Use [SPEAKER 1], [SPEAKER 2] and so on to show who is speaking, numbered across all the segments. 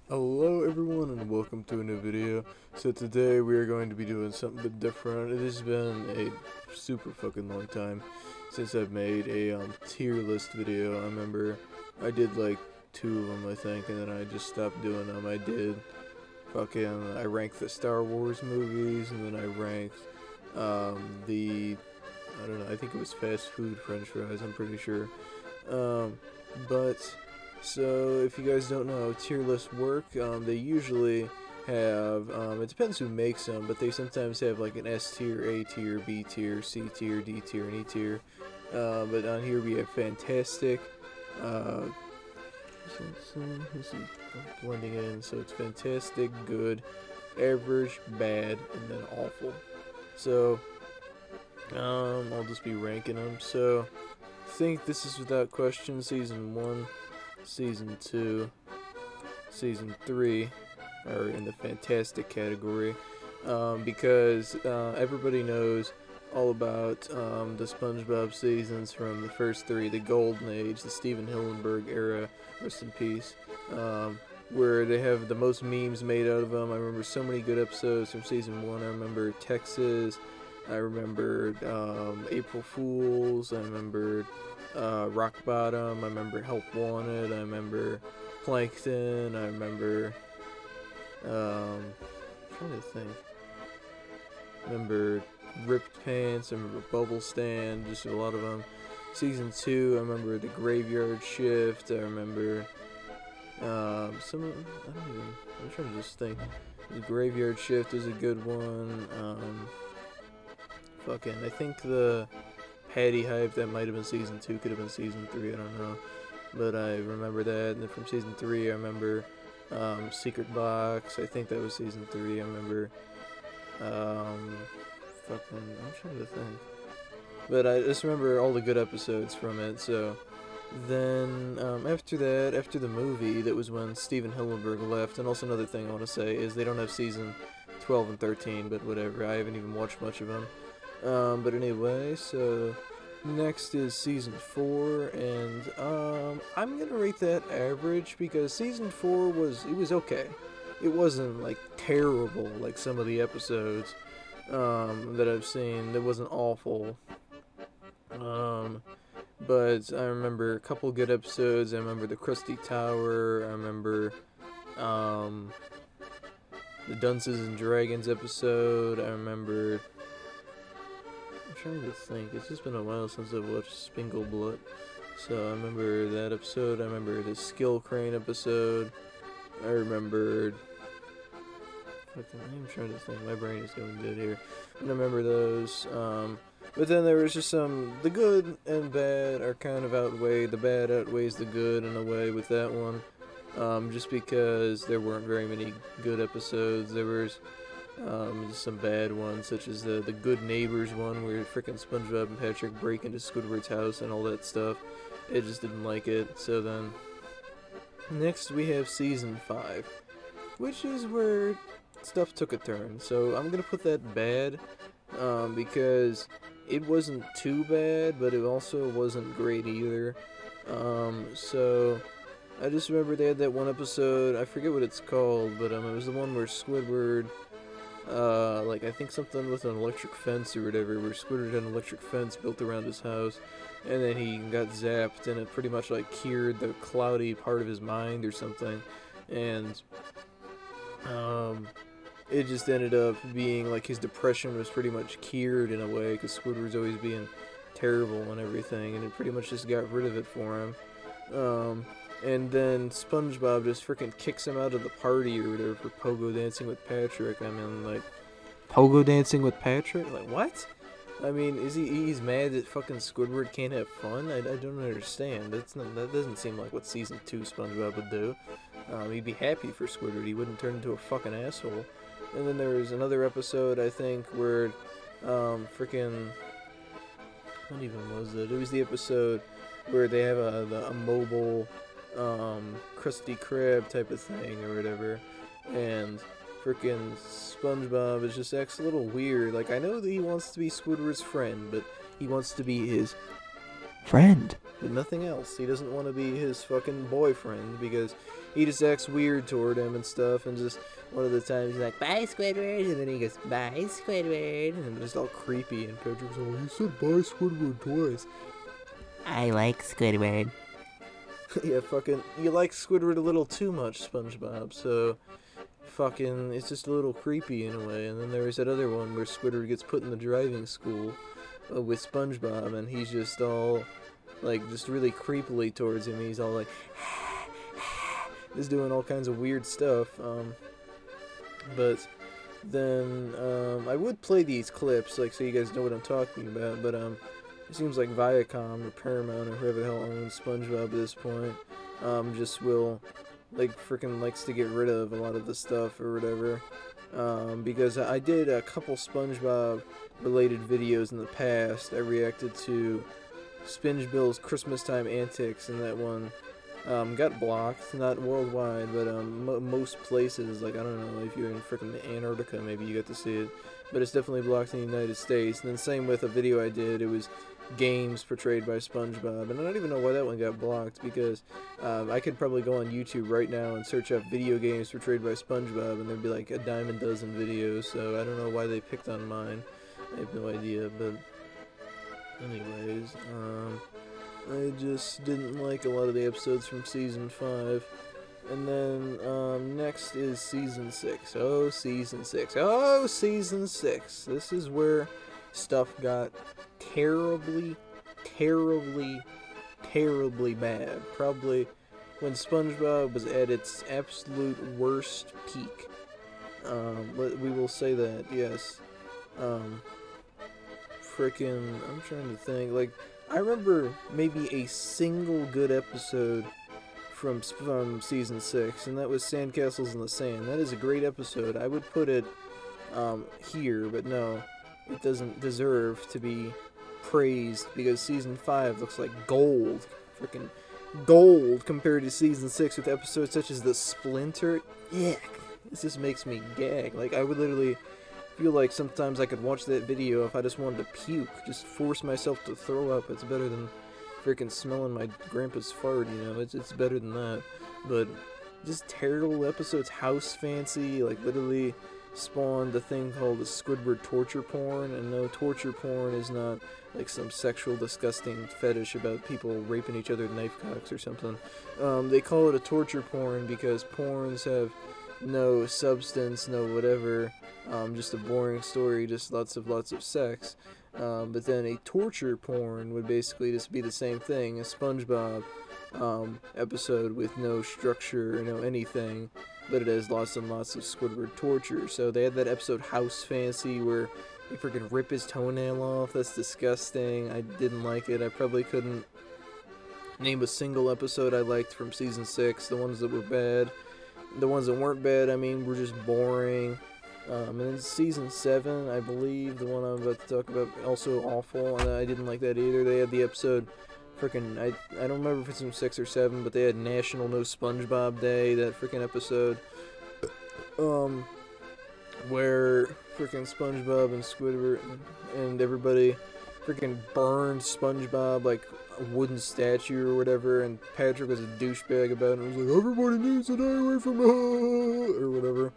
[SPEAKER 1] Hello everyone and welcome to a new video. So today we are going to be doing something a bit different. It has been a super fucking long time since I've made a tier list video. I remember I did like 2 of them I think, and then I just stopped doing them. I ranked the Star Wars movies, and then I ranked the, I don't know, I think it was fast food french fries, I'm pretty sure. Um, but so, if you guys don't know how tier lists work, they usually have, it depends who makes them, but they sometimes have like an S tier, A tier, B tier, C tier, D tier, and E tier. But on here we have fantastic. Uh, this is blending in, so it's fantastic, good, average, bad, and then awful. So, I'll just be ranking them. So, I think this is without question season 1. Season 2, Season 3 are in the fantastic category, because everybody knows all about the SpongeBob Seasons from the first 3, the Golden Age, the Steven Hillenburg era, rest in peace, where they have the most memes made out of them. I remember so many good episodes from Season 1. I remember Texas, I remembered April Fools, I remembered Rock Bottom, I remember Help Wanted, I remember Plankton, I remember, I'm trying to think, I remember Ripped Pants, I remember Bubble Stand, just a lot of them. Season 2, I remember The Graveyard Shift, I remember, I'm trying to just think, The Graveyard Shift is a good one, I think the Patty Hype, that might have been Season 2, could have been Season 3, I don't know. But I remember that. And then from Season 3, I remember Secret Box, I think that was Season 3. I remember, I'm trying to think. But I just remember all the good episodes from it, so. Then, after that, after the movie, that was when Steven Hillenburg left. And also another thing I want to say is they don't have Season 12 and 13, but whatever, I haven't even watched much of them. But anyway, so next is Season 4, and I'm gonna rate that average because Season 4 was okay. It wasn't like terrible like some of the episodes that I've seen. It wasn't awful. But I remember a couple good episodes. I remember the Krusty Tower. I remember the Dunces and Dragons episode. I remember. I'm trying to think. It's just been a while since I've watched Spingleblood. So I remember that episode. I remember the Skill Crane episode. I remembered. I'm trying to think. My brain is going dead here. I remember those. But then there was just the good and bad are kind of outweighed. The bad outweighs the good in a way with that one. Just because there weren't very many good episodes. There was just some bad ones, such as the Good Neighbors one, where frickin' SpongeBob and Patrick break into Squidward's house and all that stuff. I just didn't like it. So then, next we have Season 5, which is where stuff took a turn. So I'm gonna put that bad, because it wasn't too bad, but it also wasn't great either. So I just remember they had that one episode, I forget what it's called, but it was the one where Squidward, I think something with an electric fence or whatever, where Squidward had an electric fence built around his house, and then he got zapped, and it pretty much like cured the cloudy part of his mind or something, and it just ended up being like his depression was pretty much cured in a way, because Squidward's always being terrible and everything, and it pretty much just got rid of it for him. And then SpongeBob just freaking kicks him out of the party or whatever for pogo dancing with Patrick. I mean, like, pogo dancing with Patrick? Like, what? I mean, he's mad that fucking Squidward can't have fun? I don't understand. That doesn't seem like what Season 2 SpongeBob would do. He'd be happy for Squidward. He wouldn't turn into a fucking asshole. And then there was another episode, I think, where, freaking, what even was it? It was the episode where they have a mobile, Krusty Krab type of thing or whatever, and freaking SpongeBob is just acts a little weird. Like, I know that he wants to be Squidward's friend, but he wants to be his friend, but nothing else. He doesn't want to be his fucking boyfriend because he just acts weird toward him and stuff, and just one of the times he's like, "Bye, Squidward," and then he goes, "Bye, Squidward," and it's all creepy, and Patrick's like, "You said bye, Squidward twice."
[SPEAKER 2] I like Squidward.
[SPEAKER 1] Yeah, fucking, you like Squidward a little too much, SpongeBob, so fucking, it's just a little creepy in a way. And then there was that other one where Squidward gets put in the driving school with SpongeBob, and he's just all, like, just really creepily towards him. He's all like, just doing all kinds of weird stuff. But then, I would play these clips, like, so you guys know what I'm talking about, but, it seems like Viacom or Paramount or whoever the hell owns SpongeBob at this point, just will, like, freaking likes to get rid of a lot of the stuff or whatever. Because I did a couple SpongeBob related videos in the past. I reacted to SpongeBob's Christmas time antics, and that one got blocked, not worldwide, but most places. Like, I don't know, if you're in freaking Antarctica, maybe you got to see it, but it's definitely blocked in the United States. And then same with a video I did, it was games portrayed by SpongeBob, and I don't even know why that one got blocked, because I could probably go on YouTube right now and search up video games portrayed by SpongeBob, and there'd be like a dime a dozen videos, so I don't know why they picked on mine. I have no idea, but anyways, I just didn't like a lot of the episodes from Season 5. And then, next is Season 6. Oh, Season 6. Oh, Season 6. This is where stuff got terribly bad. Probably when SpongeBob was at its absolute worst peak. We will say that, yes. Frickin', I'm trying to think, like, I remember maybe a single good episode from Season 6, and that was Sandcastles in the Sand. That is a great episode. I would put it here, but no, it doesn't deserve to be praised, because Season 5 looks like gold. Freaking gold compared to Season 6 with episodes such as The Splinter. Yuck. This just makes me gag. Like, I would literally feel like sometimes I could watch that video if I just wanted to puke. Just force myself to throw up. It's better than freaking smelling my grandpa's fart, you know, it's better than that. But just terrible episodes. House Fancy, like, literally spawned a thing called the Squidward torture porn, and no, torture porn is not like some sexual disgusting fetish about people raping each other with knife cocks or something. They call it a torture porn because porns have no substance, no whatever, just a boring story, just lots of sex. But then a torture porn would basically just be the same thing, a SpongeBob episode with no structure, no anything, but it has lots and lots of Squidward torture. So they had that episode House Fancy where they freaking rip his toenail off. That's disgusting. I didn't like it. I probably couldn't name a single episode I liked from Season 6. The ones that were bad. The ones that weren't bad, I mean, were just boring. And then Season 7, I believe, the one I'm about to talk about, also awful, and I didn't like that either. They had the episode, freaking, I don't remember if it's from 6 or 7, but they had National No SpongeBob Day, that freaking episode, where freaking SpongeBob and Squidward and everybody freaking burned SpongeBob like a wooden statue or whatever, and Patrick was a douchebag about it, and was like, everybody needs to die away from her, or whatever.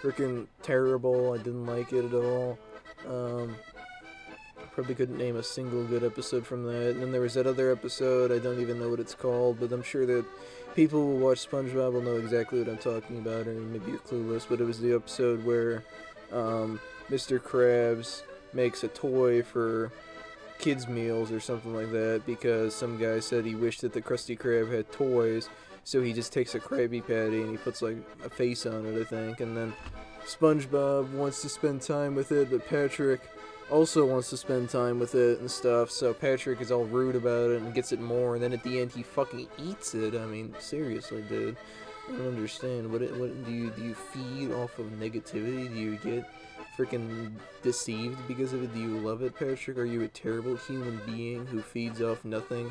[SPEAKER 1] Freaking terrible. I didn't like it at all. Probably couldn't name a single good episode from that. And then there was that other episode, I don't even know what it's called, but I'm sure that people who watch SpongeBob will know exactly what I'm talking about, or maybe you're clueless, but it was the episode where Mr. Krabs makes a toy for kids' meals or something like that, because some guy said he wished that the Krusty Krab had toys. So he just takes a Krabby Patty and he puts like a face on it, I think, and then SpongeBob wants to spend time with it, but Patrick also wants to spend time with it and stuff, so Patrick is all rude about it and gets it more, and then at the end he fucking eats it. I mean, seriously, dude. I don't understand. What do you feed off of negativity? Do you get freaking deceived because of it? Do you love it, Patrick? Are you a terrible human being who feeds off nothing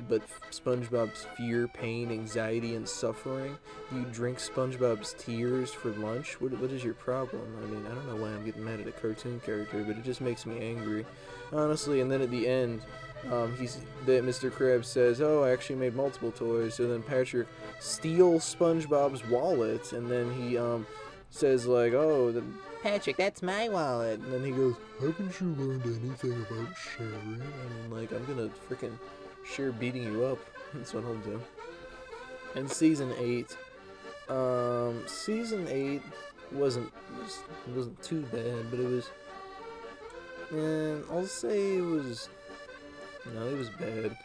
[SPEAKER 1] but SpongeBob's fear, pain, anxiety, and suffering. Do you drink SpongeBob's tears for lunch? What is your problem? I mean, I don't know why I'm getting mad at a cartoon character, but it just makes me angry, honestly. And then at the end, Mr. Krabs says, "Oh, I actually made multiple toys." So then Patrick steals SpongeBob's wallet, and then he says like, "Oh,
[SPEAKER 2] Patrick, that's my wallet."
[SPEAKER 1] and then he goes, "Haven't you learned anything about sharing?" I mean, like, I'm gonna freaking share beating you up. That's what I'll do. And season 8 wasn't too bad, but it was, I'll say it was bad.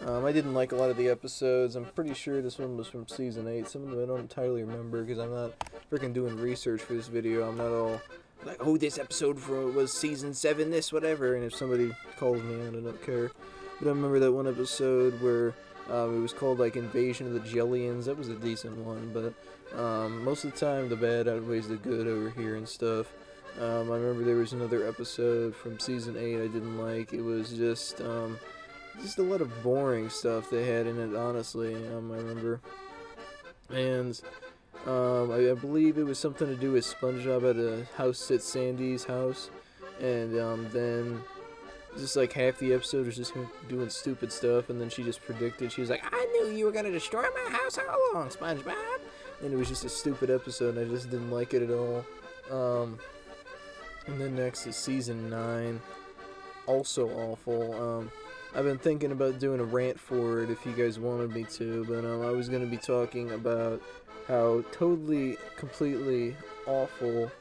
[SPEAKER 1] I didn't like a lot of the episodes. I'm pretty sure this one was from season 8. Some of them I don't entirely remember because I'm not freaking doing research for this video. I'm not all like, oh, this episode was season 7, this, whatever. And if somebody calls me out, I don't care. But I remember that one episode where it was called like Invasion of the Jellians. That was a decent one, but most of the time the bad outweighs the good over here and stuff. I remember there was another episode from season 8 I didn't like. It was just a lot of boring stuff they had in it, honestly. I remember. And I believe it was something to do with SpongeBob at a house at Sandy's house. And then just like half the episode was just him doing stupid stuff. And then she just predicted. She was like, "I knew you were going to destroy my house all along, SpongeBob." And it was just a stupid episode. And I just didn't like it at all. And then next is season 9. Also awful. I've been thinking about doing a rant for it if you guys wanted me to, but I was going to be talking about how totally, completely awful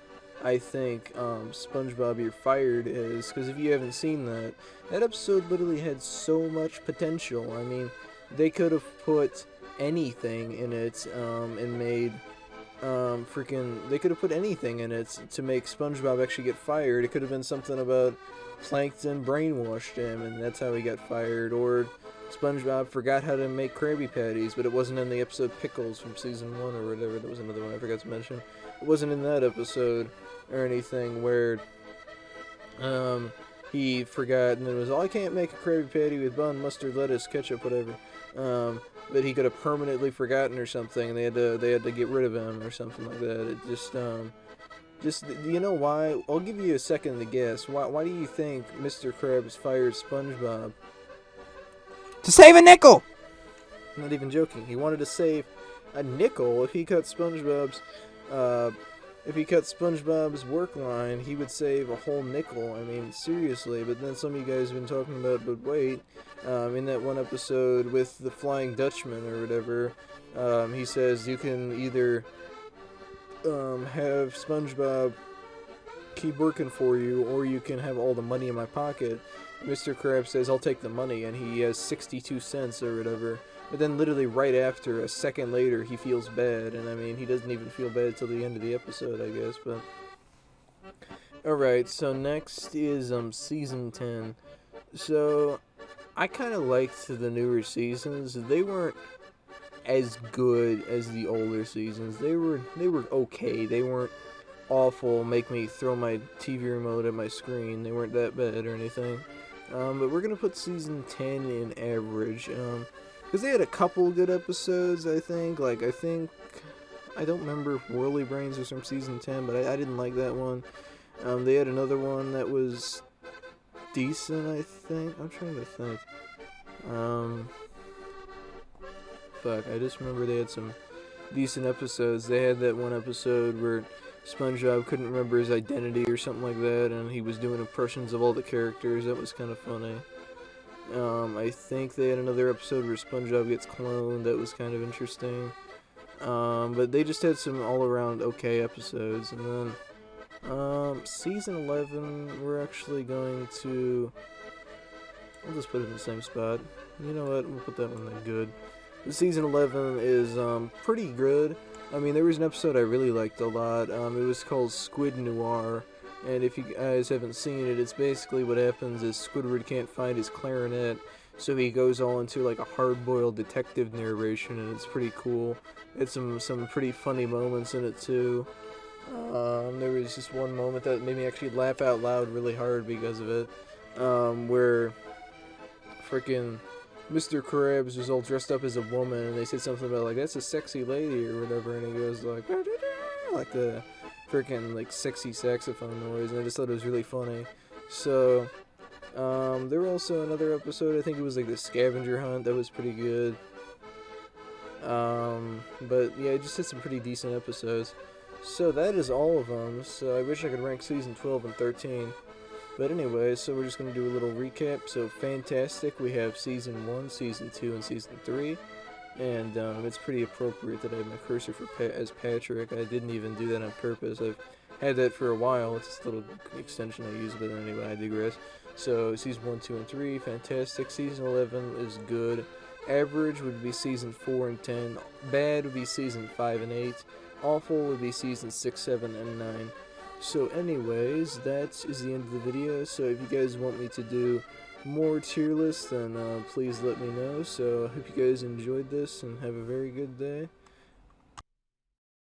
[SPEAKER 1] I think SpongeBob You're Fired is, because if you haven't seen that episode literally had so much potential. I mean, they could have put anything in it and made they could have put anything in it to make SpongeBob actually get fired. It could have been something about Plankton brainwashed him and that's how he got fired, or SpongeBob forgot how to make Krabby Patties, but it wasn't in the episode Pickles from season 1 or whatever. That was another one I forgot to mention. It wasn't in that episode or anything where he forgot and it was, "Oh, I can't make a Krabby Patty with bun, mustard, lettuce, ketchup, whatever." But he could have permanently forgotten or something, and they had to get rid of him or something like that. It just you know why? I'll give you a second to guess. Why do you think Mr. Krabs fired SpongeBob?
[SPEAKER 2] To save a nickel!
[SPEAKER 1] I'm not even joking. He wanted to save a nickel. If he cut SpongeBob's work line, he would save a whole nickel. I mean, seriously. But then some of you guys have been talking about, but wait, in that one episode with the Flying Dutchman or whatever, he says you can either have SpongeBob keep working for you, or you can have all the money in my pocket. Mr. Krabs says, "I'll take the money," and he has 62 cents or whatever. But then literally right after, a second later, he feels bad. And I mean, he doesn't even feel bad till the end of the episode, I guess. But alright, so next is season 10. So I kind of liked the newer seasons. They weren't as good as the older seasons. They were okay. They weren't awful, make me throw my TV remote at my screen. They weren't that bad or anything. But we're gonna put season 10 in average. Because they had a couple good episodes, I think. I don't remember if Whirly Brains was from season 10, but I didn't like that one. They had another one that was decent, I think. I'm trying to think. I just remember they had some decent episodes. They had that one episode where SpongeBob couldn't remember his identity or something like that, and he was doing impressions of all the characters. That was kind of funny. I think they had another episode where SpongeBob gets cloned. That was kind of interesting. But they just had some all-around okay episodes. And then season 11, we're actually going to... I'll just put it in the same spot. You know what? We'll put that one in good. The season 11 is pretty good. I mean, there was an episode I really liked a lot. It was called Squid Noir. And if you guys haven't seen it, it's basically what happens is Squidward can't find his clarinet, so he goes all into like a hard-boiled detective narration, and it's pretty cool. It's some pretty funny moments in it too. There was just one moment that made me actually laugh out loud really hard because of it, where freaking Mr. Krabs was all dressed up as a woman, and they said something about like that's a sexy lady or whatever, and he goes like like the freaking like sexy saxophone noise, and I just thought it was really funny. So there were also another episode, I think it was like the scavenger hunt, that was pretty good. But yeah, it just had some pretty decent episodes. So that is all of them. So I wish I could rank season 12 and 13. But anyway, so we're just going to do a little recap. So fantastic, we have season 1, season 2, and season 3. And it's pretty appropriate that I have my cursor for as Patrick. I didn't even do that on purpose. I've had that for a while. It's just a little extension I use, but anyway, I digress. So season 1, 2, and 3, fantastic. Season 11 is good. Average would be season 4 and 10. Bad would be season 5 and 8. Awful would be season 6, 7, and 9. So anyways, that is the end of the video. So if you guys want me to do more tier lists, then please let me know. So I hope you guys enjoyed this and have a very good day.